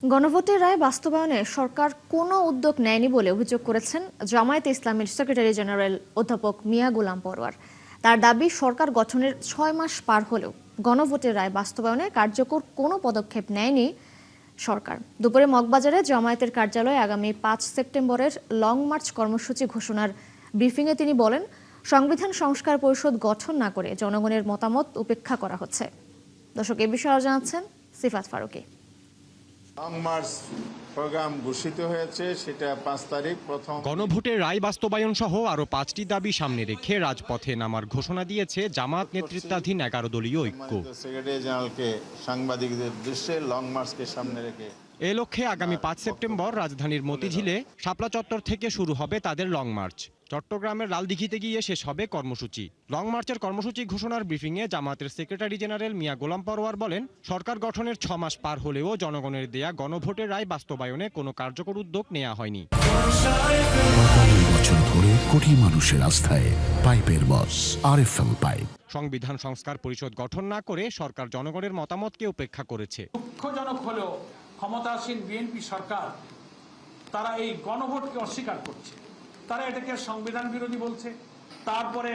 গণভোটের রায় বাস্তবায়নে সরকার কোনো উদ্যোগ নেয়নি বলে অভিযোগ করেছেন জামায়াতে ইসলামীর সেক্রেটারি জেনারেল অধ্যাপক মিয়া গোলাম পরোয়ার। তার দাবি, সরকার গঠনের ৬ মাস পার হলেও গণভোটের রায় বাস্তবায়নে কার্যকর কোনো পদক্ষেপ নেয়নি সরকার। দুপুরে মগবাজারে জামায়াতের কার্যালয়ে আগামী ৫ সেপ্টেম্বরের লং মার্চ কর্মসূচি ঘোষণার ব্রিফিংয়ে তিনি বলেন, সংবিধান সংস্কার পরিষদ গঠন না করে জনগণের মতামত উপেক্ষা করা হচ্ছে। দর্শক, এ বিষয়ে আরো জানাচ্ছেন সিফাত ফারুকী। লং মার্চ প্রোগ্রাম ঘোষিত হয়েছে, সেটা ৫ তারিখ প্রথম গণভোটের রায় বাস্তবায়ন সহ আরো ৫টি দাবি সামনে রেখে রাজপথে নামার ঘোষণা দিয়েছে জামাত নেতৃত্বাধীন ১১ দলীয় ঐক্য। সেক্রেটারি জেনারেলকে সাংবাদিকদের দৃশ্যে লং মার্চকে সামনে রেখে এ লক্ষ্যে আগামী ৫ সেপ্টেম্বর রাজধানীর মতিঝিলে শাপলা চত্বর থেকে শুরু হবে তাদের লং মার্চ। চট্টগ্রামের লালদিঘিতে গিয়ে শেষ হবে কর্মসূচি। লং মার্চের কর্মসূচি ঘোষণার ব্রিফিংয়ে জামাতের সেক্রেটারি জেনারেল মিয়া গোলাম পরোয়ার বলেন, সরকার গঠনের ৬ মাস পার হলেও জনগণের দেয়া গণভোটের রায় বাস্তবায়নে কোনো কার্যকর উদ্যোগ নেওয়া হয়নি। ৪৫ বছর ধরে কোটি মানুষের আস্থায় পাইপের বস আরএফএল পাইপ। সংবিধান সংস্কার পরিষদ গঠন না করে সরকার জনগণের মতামতকে উপেক্ষা করেছে। দুঃখজনক হলেও ক্ষমতাসীন বিএনপি সরকার তারা এই গণভোটকে অস্বীকার করছে। তারা এটাকে সংবিধান বিরোধী বলছে। তারপরে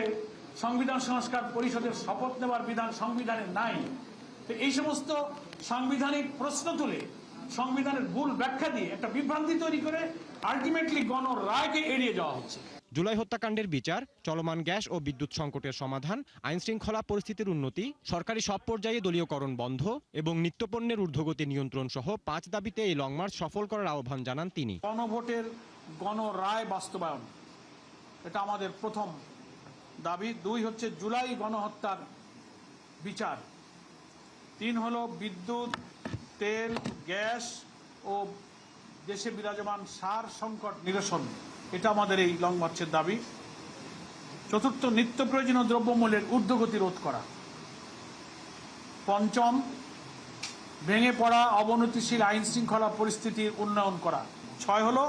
সংবিধান সংস্কার পরিষদের শপথ নেওয়ার বিধান সংবিধানে নাই। তো এই সমস্ত সাংবিধানিক প্রশ্ন তুলে সংবিধানের ভুল ব্যাখ্যা দিয়ে একটা বিভ্রান্তি তৈরি করে আলটিমেটলি গণরায়কে এড়িয়ে যাওয়া হচ্ছে। জুলাই হত্যাকাণ্ডের বিচার, চলমান গ্যাস ও বিদ্যুৎ সংকটের সমাধান, আইন শৃঙ্খলা পরিস্থিতির উন্নতি, সরকারি সব পর্যায়ে দলীয়করণ বন্ধ এবং নিত্যপণ্যের ঊর্ধ্বগতি নিয়ন্ত্রণ সহ ৫ দাবিতে এই লং মার্চ সফল করার আহ্বান জানান তিনি। গণভোটের গণরায় বাস্তবায়ন, এটা আমাদের প্রথম দাবি। ২ হচ্ছে জুলাই গণহত্যার বিচার। ৩ হলো বিদ্যুৎ, তেল, গ্যাস ও দেশে বিরাজমান সার সংকট নিরসন, এটা আমাদের এই লং মার্চের দাবি। ৪র্থ, নিত্য প্রয়োজনীয় দ্রব্যমূল্যের ঊর্ধ্বগতি রোধ করা। ৫ম, ভেঙে পড়া অবনতিশীল আইন শৃঙ্খলা পরিস্থিতির উন্নয়ন করা। ৬ হলো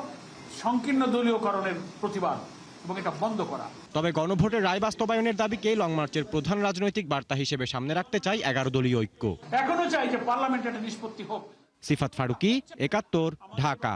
সংকীর্ণ দলীয়করণের প্রতিবাদ এবং এটা বন্ধ করা। তবে গণভোটের রায় বাস্তবায়নের দাবিকে লং মার্চের প্রধান রাজনৈতিক বার্তা হিসেবে সামনে রাখতে চাই ১১ দলীয় ঐক্য। এখনো চাই যে পার্লামেন্টে একটা নিষ্পত্তি হোক। সিফাত ফারুকী, ৭১, ঢাকা।